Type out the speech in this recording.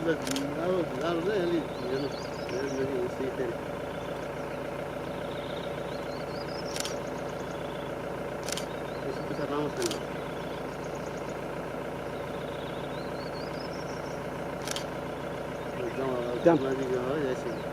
Claro, né? Ali, no cemitério. Isso que você não sabe. Então, Tamam. olha assim.